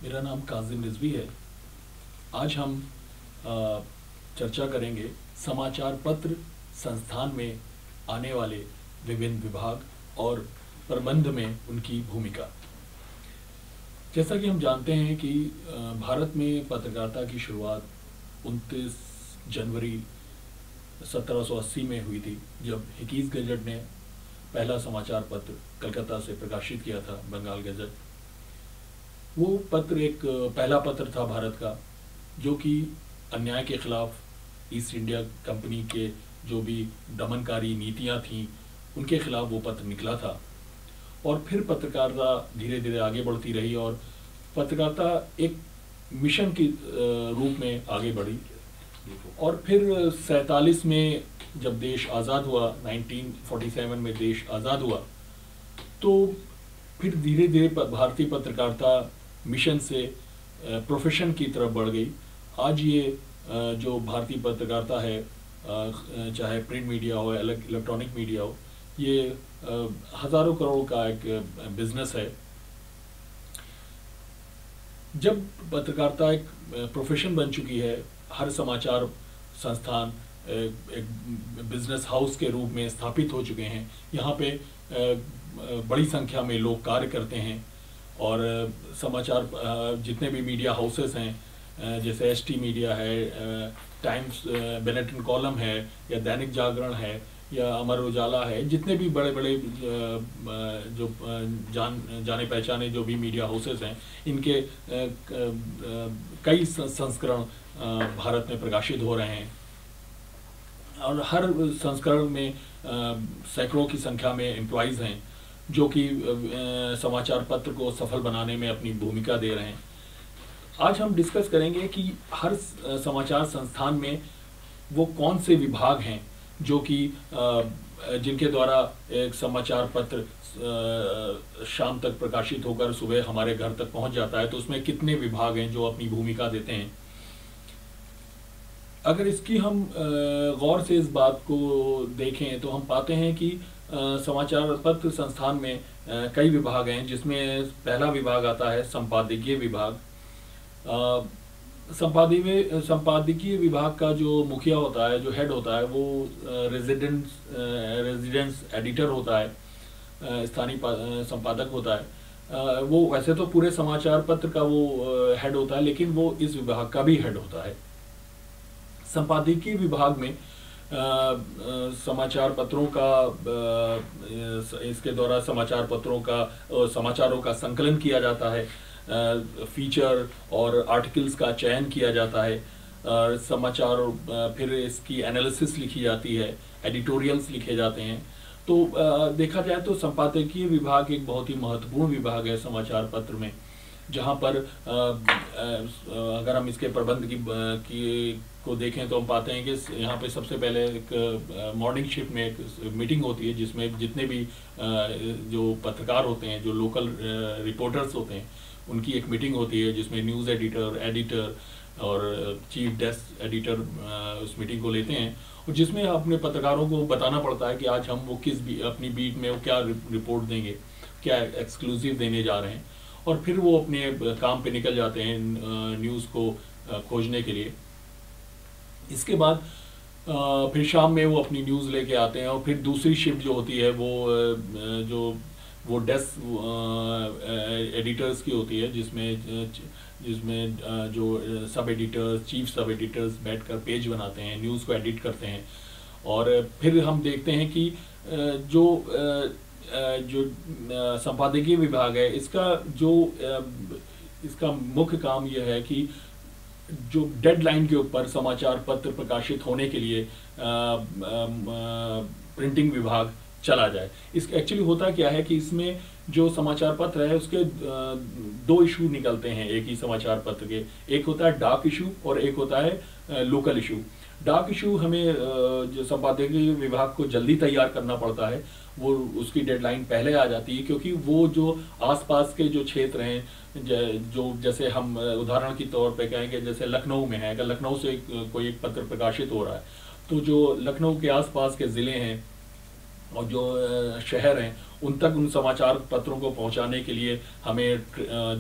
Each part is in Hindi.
मेरा नाम काजिम रिजवी है। आज हम चर्चा करेंगे समाचार पत्र संस्थान में आने वाले विभिन्न विभाग और प्रबंध में उनकी भूमिका। जैसा कि हम जानते हैं कि भारत में पत्रकारिता की शुरुआत 29 जनवरी 1780 में हुई थी, जब हिकीज गजट ने पहला समाचार पत्र कलकत्ता से प्रकाशित किया था, बंगाल गजट। वो पत्र एक पहला पत्र था भारत का, जो कि अन्याय के खिलाफ ईस्ट इंडिया कंपनी के जो भी दमनकारी नीतियां थीं उनके खिलाफ वो पत्र निकला था। और फिर पत्रकारिता धीरे धीरे आगे बढ़ती रही और पत्रकारिता एक मिशन के रूप में आगे बढ़ी। और फिर 47 में जब देश आज़ाद हुआ, 1947 में देश आज़ाद हुआ, तो फिर धीरे धीरे भारतीय पत्रकारिता मिशन से प्रोफेशन की तरफ बढ़ गई। आज ये जो भारतीय पत्रकारिता है, चाहे प्रिंट मीडिया हो या इलेक्ट्रॉनिक मीडिया हो, ये हज़ारों करोड़ का एक बिजनेस है। जब पत्रकारिता एक प्रोफेशन बन चुकी है, हर समाचार संस्थान एक बिजनेस हाउस के रूप में स्थापित हो चुके हैं। यहाँ पे बड़ी संख्या में लोग कार्य करते हैं और समाचार जितने भी मीडिया हाउसेस हैं, जैसे एसटी मीडिया है, टाइम्स बुलेटिन कॉलम है, या दैनिक जागरण है, या अमर उजाला है, जितने भी बड़े बड़े जो जाने पहचाने जो भी मीडिया हाउसेस हैं, इनके कई संस्करण भारत में प्रकाशित हो रहे हैं। और हर संस्करण में सैकड़ों की संख्या में एम्प्लॉइज़ हैं जो कि समाचार पत्र को सफल बनाने में अपनी भूमिका दे रहे हैं। आज हम डिस्कस करेंगे कि हर समाचार संस्थान में वो कौन से विभाग हैं जो कि जिनके द्वारा एक समाचार पत्र शाम तक प्रकाशित होकर सुबह हमारे घर तक पहुंच जाता है। तो उसमें कितने विभाग हैं जो अपनी भूमिका देते हैं। अगर इसकी हम गौर से इस बात को देखें तो हम पाते हैं कि समाचार पत्र संस्थान में कई विभाग हैं, जिसमें पहला विभाग आता है संपादकीय विभाग। संपादकीय विभाग का जो मुखिया होता है, जो हेड होता है, वो रेजिडेंस एडिटर होता है, स्थानीय संपादक होता है। वो वैसे तो पूरे समाचार पत्र का वो हेड होता है, लेकिन वो इस विभाग का भी हेड होता है। संपादकीय विभाग में समाचार पत्रों का इसके द्वारा समाचार पत्रों का समाचारों का संकलन किया जाता है, फीचर और आर्टिकल्स का चयन किया जाता है, समाचार फिर इसकी एनालिसिस लिखी जाती है, एडिटोरियल्स लिखे जाते हैं। तो देखा जाए तो संपादकीय विभाग एक बहुत ही महत्वपूर्ण विभाग है समाचार पत्र में, जहाँ पर अगर हम इसके प्रबंध को देखें तो हम पाते हैं कि यहाँ पे सबसे पहले एक मॉर्निंग शिफ्ट में एक मीटिंग होती है, जिसमें जितने भी जो पत्रकार होते हैं, जो लोकल रिपोर्टर्स होते हैं, उनकी एक मीटिंग होती है, जिसमें न्यूज़ एडिटर और चीफ डेस्क एडिटर उस मीटिंग को लेते हैं, और जिसमें अपने पत्रकारों को बताना पड़ता है कि आज हम वो अपनी बीट में वो क्या रिपोर्ट देंगे, क्या एक्सक्लूसिव देने जा रहे हैं। और फिर वो अपने काम पे निकल जाते हैं न्यूज़ को खोजने के लिए। इसके बाद फिर शाम में वो अपनी न्यूज़ लेके आते हैं, और फिर दूसरी शिफ्ट जो होती है वो डेस्क एडिटर्स की होती है, जिसमें जो सब एडिटर्स, चीफ सब एडिटर्स बैठकर पेज बनाते हैं, न्यूज़ को एडिट करते हैं। और फिर हम देखते हैं कि जो संपादकीय विभाग है, इसका मुख्य काम यह है कि जो डेडलाइन के ऊपर समाचार पत्र प्रकाशित होने के लिए प्रिंटिंग विभाग चला जाए। इस एक्चुअली होता क्या है कि इसमें जो समाचार पत्र है उसके दो इशू निकलते हैं एक ही समाचार पत्र के। एक होता है डाक इशू और एक होता है लोकल इशू। डाक इशू हमें जो संपादकीय विभाग को जल्दी तैयार करना पड़ता है, वो उसकी डेडलाइन पहले आ जाती है, क्योंकि वो जो आसपास के जो क्षेत्र हैं, जो जैसे हम उदाहरण के तौर पे कहेंगे, जैसे लखनऊ में है, अगर लखनऊ से कोई एक पत्र प्रकाशित हो रहा है, तो जो लखनऊ के आसपास के ज़िले हैं और जो शहर हैं, उन तक उन समाचार पत्रों को पहुंचाने के लिए हमें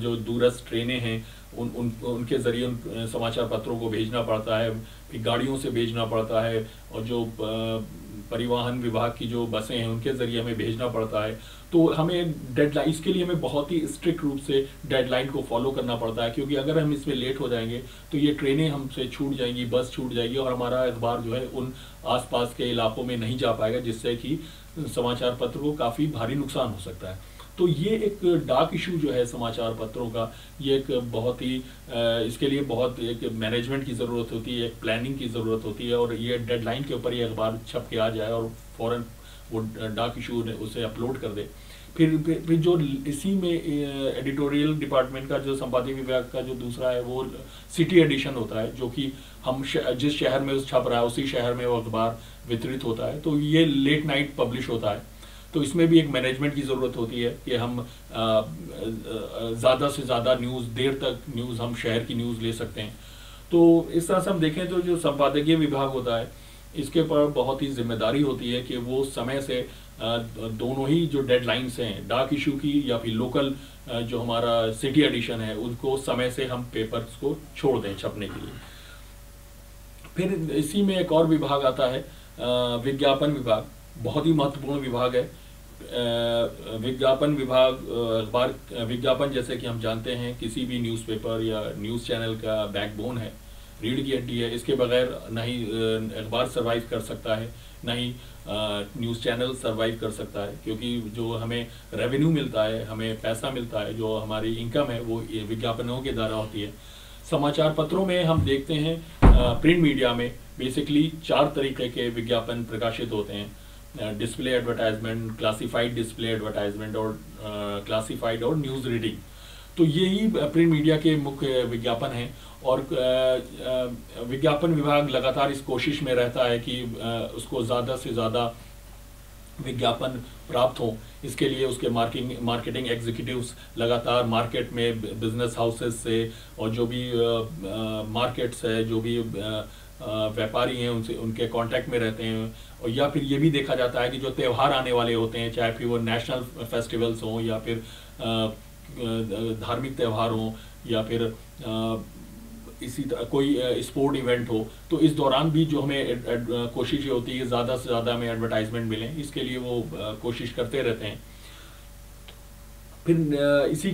जो दूरस्थ ट्रेनें हैं उनके ज़रिए उन समाचार पत्रों को भेजना पड़ता है, फिर गाड़ियों से भेजना पड़ता है, और जो परिवहन विभाग की जो बसें हैं उनके ज़रिए हमें भेजना पड़ता है। तो हमें डेडलाइन, इसके लिए हमें बहुत ही स्ट्रिक्ट रूप से डेडलाइन को फॉलो करना पड़ता है, क्योंकि अगर हम इसमें लेट हो जाएंगे तो ये ट्रेनें हमसे छूट जाएंगी, बस छूट जाएगी, और हमारा अखबार जो है उन आसपास के इलाकों में नहीं जा पाएगा, जिससे कि समाचार पत्र को काफ़ी भारी नुकसान हो सकता है। तो ये एक डाक इशू जो है समाचार पत्रों का, ये एक बहुत ही इसके लिए बहुत एक मैनेजमेंट की ज़रूरत होती है, एक प्लानिंग की ज़रूरत होती है, और ये डेडलाइन के ऊपर ये अखबार छप के आ जाए और फ़ौरन वो डाक इशू उसे अपलोड कर दे। फिर जो इसी में एडिटोरियल डिपार्टमेंट का जो संपादकीय विभाग का जो दूसरा है वो सिटी एडिशन होता है, जो कि हम जिस शहर में उस छप रहा है उसी शहर में वो अखबार वितरित होता है। तो ये लेट नाइट पब्लिश होता है, तो इसमें भी एक मैनेजमेंट की ज़रूरत होती है कि हम ज़्यादा से ज़्यादा न्यूज़, देर तक न्यूज़, हम शहर की न्यूज़ ले सकते हैं। तो इस तरह से हम देखें तो जो संपादकीय विभाग होता है इसके ऊपर बहुत ही जिम्मेदारी होती है कि वो समय से दोनों ही जो डेडलाइंस हैं डाक इशू की या फिर लोकल जो हमारा सिटी एडिशन है उनको समय से हम पेपर्स को छोड़ दें छपने के लिए। फिर इसी में एक और विभाग आता है विज्ञापन विभाग, बहुत ही महत्वपूर्ण विभाग है। विज्ञापन विभाग, अखबार विज्ञापन जैसे कि हम जानते हैं किसी भी न्यूज़पेपर या न्यूज़ चैनल का बैकबोन है, रीढ़ की हड्डी है। इसके बगैर ना ही अखबार सर्वाइव कर सकता है, ना ही न्यूज़ चैनल सर्वाइव कर सकता है, क्योंकि जो हमें रेवेन्यू मिलता है, हमें पैसा मिलता है, जो हमारी इनकम है वो विज्ञापनों के द्वारा होती है। समाचार पत्रों में हम देखते हैं प्रिंट मीडिया में बेसिकली 4 तरीके के विज्ञापन प्रकाशित होते हैं, display advertisement, classified display advertisement और क्लासिफाइड और न्यूज़ रीडिंग। तो यही प्रिंट मीडिया के मुख्य विज्ञापन हैं, और विज्ञापन विभाग लगातार इस कोशिश में रहता है कि उसको ज़्यादा से ज़्यादा विज्ञापन प्राप्त हो। इसके लिए उसके मार्केटिंग एग्जीक्यूटिव्स लगातार मार्केट में बिजनेस हाउसेस से और जो भी मार्केट्स है, जो भी व्यापारी हैं उनसे, उनके कांटेक्ट में रहते हैं। और या फिर ये भी देखा जाता है कि जो त्यौहार आने वाले होते हैं, चाहे फिर वो नेशनल फेस्टिवल्स हों या फिर धार्मिक त्यौहार हों या फिर इसी तरह कोई स्पोर्ट इवेंट हो, तो इस दौरान भी जो हमें कोशिश ये होती है कि ज़्यादा से ज़्यादा हमें एडवर्टाइजमेंट मिलें, इसके लिए वो कोशिश करते रहते हैं। फिर इसी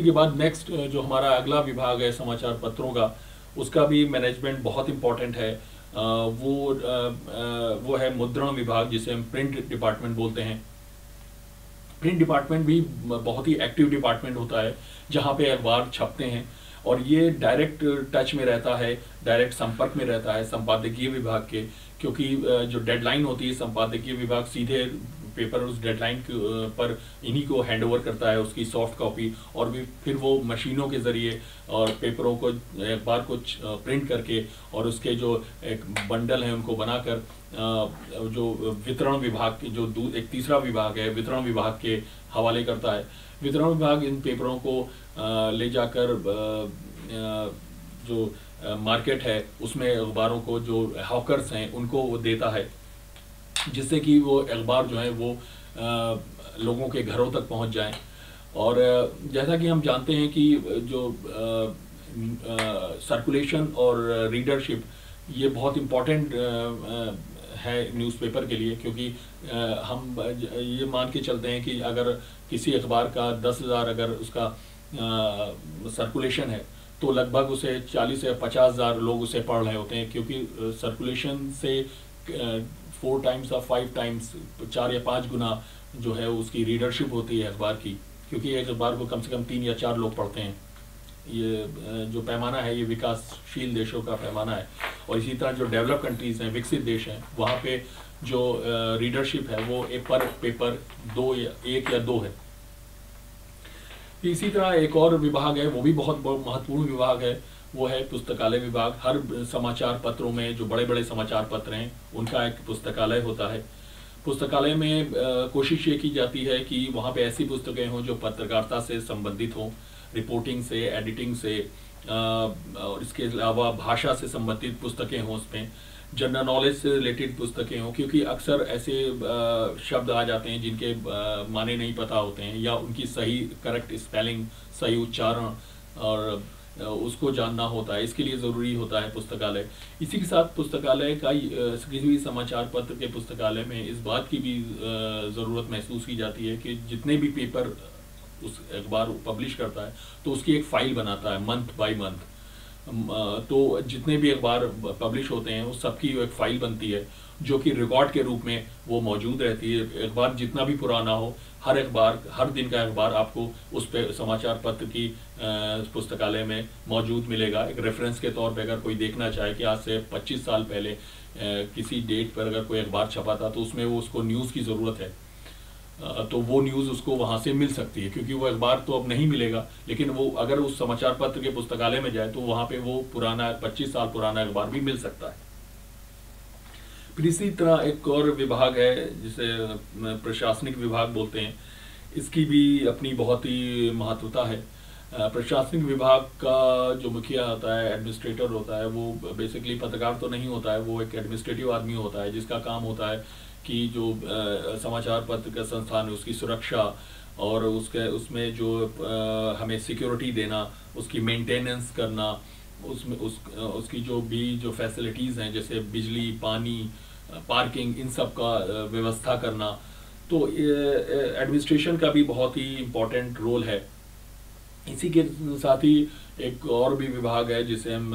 के बाद नेक्स्ट जो हमारा अगला विभाग है समाचार पत्रों का, उसका भी मैनेजमेंट बहुत इम्पोर्टेंट है। वो है मुद्रण विभाग, जिसे हम प्रिंट डिपार्टमेंट बोलते हैं। प्रिंट डिपार्टमेंट भी बहुत ही एक्टिव डिपार्टमेंट होता है, जहाँ पे अखबार छपते हैं, और ये डायरेक्ट टच में रहता है, डायरेक्ट संपर्क में रहता है संपादकीय विभाग के, क्योंकि जो डेडलाइन होती है संपादकीय विभाग सीधे पेपर उस डेडलाइन पर इन्हीं को हैंड ओवर करता है, उसकी सॉफ्ट कॉपी, और फिर वो मशीनों के ज़रिए और पेपरों को, अखबार को प्रिंट करके और उसके जो एक बंडल हैं उनको बनाकर जो वितरण विभाग के जो एक तीसरा विभाग है वितरण विभाग के हवाले करता है। वितरण विभाग इन पेपरों को ले जाकर जो मार्केट है उसमें अखबारों को जो हॉकर्स हैं उनको वो देता है, जिससे कि वो अखबार जो है वो लोगों के घरों तक पहुंच जाएं। और जैसा कि हम जानते हैं कि जो सर्कुलेशन और रीडरशिप ये बहुत इम्पोर्टेंट है न्यूज़पेपर के लिए, क्योंकि हम ये मान के चलते हैं कि अगर किसी अखबार का 10,000 अगर उसका सर्कुलेशन है तो लगभग उसे 40 या 50,000 लोग उसे पढ़ रहे होते हैं, क्योंकि सर्कुलेशन से 4 टाइम्स या 5 टाइम्स 4 या 5 गुना जो है उसकी रीडरशिप होती है अखबार की, क्योंकि एक अखबार को कम से कम 3 या 4 लोग पढ़ते हैं। ये जो पैमाना है ये विकासशील देशों का पैमाना है, और इसी तरह जो डेवलप कंट्रीज़ हैं, विकसित देश हैं, वहाँ पे जो रीडरशिप है वो पर पेपर 1 या 2 है। इसी तरह एक और विभाग है, वो भी बहुत महत्वपूर्ण विभाग है, वो है पुस्तकालय विभाग। हर समाचार पत्रों में जो बड़े बड़े समाचार पत्र हैं उनका एक पुस्तकालय होता है। पुस्तकालय में कोशिश ये की जाती है कि वहाँ पे ऐसी पुस्तकें हों जो पत्रकारिता से संबंधित हों, रिपोर्टिंग से, एडिटिंग से, और इसके अलावा भाषा से संबंधित पुस्तकें हों उसमें, जनरल नॉलेज से रिलेटेड पुस्तकें हों, क्योंकि अक्सर ऐसे शब्द आ जाते हैं जिनके माने नहीं पता होते हैं, या उनकी सही करेक्ट स्पेलिंग, सही उच्चारण और उसको जानना होता है। इसके लिए ज़रूरी होता है पुस्तकालय। इसी के साथ पुस्तकालय का किसी भी समाचार पत्र के पुस्तकालय में इस बात की भी ज़रूरत महसूस की जाती है कि जितने भी पेपर उस अखबार पब्लिश करता है तो उसकी एक फ़ाइल बनाता है मंथ बाय मंथ। तो जितने भी अखबार पब्लिश होते हैं उस सबकी एक फ़ाइल बनती है जो कि रिकॉर्ड के रूप में वो मौजूद रहती है। अखबार जितना भी पुराना हो, हर अखबार, हर दिन का अखबार आपको उस पे समाचार पत्र की पुस्तकालय में मौजूद मिलेगा। एक रेफरेंस के तौर पे अगर कोई देखना चाहे कि आज से 25 साल पहले किसी डेट पर अगर कोई अखबार छपा था तो उसमें वो उसको न्यूज़ की ज़रूरत है, तो वो न्यूज़ उसको वहाँ से मिल सकती है, क्योंकि वो अखबार तो अब नहीं मिलेगा, लेकिन वो अगर उस समाचार पत्र के पुस्तकालय में जाए तो वहाँ पे वो पुराना 25 साल पुराना अखबार भी मिल सकता है। फिर इसी तरह एक और विभाग है जिसे प्रशासनिक विभाग बोलते हैं। इसकी भी अपनी बहुत ही महत्वता है। प्रशासनिक विभाग का जो मुखिया होता है, एडमिनिस्ट्रेटर होता है, वो बेसिकली पत्रकार तो नहीं होता है, वो एक एडमिनिस्ट्रेटिव आदमी होता है जिसका काम होता है कि जो समाचार पत्र का संस्थान है उसकी सुरक्षा और उसमें जो हमें सिक्योरिटी देना, उसकी मेंटेनेंस करना, उसकी जो फैसिलिटीज़ हैं जैसे बिजली, पानी, पार्किंग, इन सब का व्यवस्था करना। तो एडमिनिस्ट्रेशन का भी बहुत ही इम्पोर्टेंट रोल है। इसी के साथ ही एक और भी विभाग है जिसे हम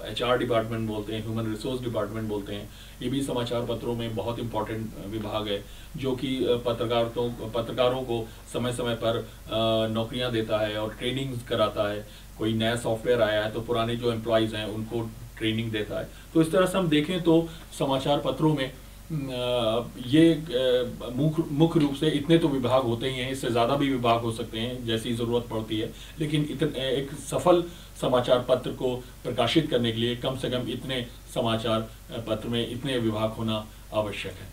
HR डिपार्टमेंट बोलते हैं, ह्यूमन रिसोर्स डिपार्टमेंट बोलते हैं। ये भी समाचार पत्रों में बहुत इम्पोर्टेंट विभाग है जो कि पत्रकारों को समय समय पर नौकरियां देता है और ट्रेनिंग कराता है। कोई नया सॉफ्टवेयर आया है तो पुराने जो एम्प्लॉयज़ हैं उनको ट्रेनिंग देता है। तो इस तरह से हम देखें तो समाचार पत्रों में ये मुख्य रूप से इतने तो विभाग होते ही हैं, इससे ज़्यादा भी विभाग हो सकते हैं जैसी ज़रूरत पड़ती है, लेकिन एक सफल समाचार पत्र को प्रकाशित करने के लिए कम से कम इतने समाचार पत्र में इतने विभाग होना आवश्यक है।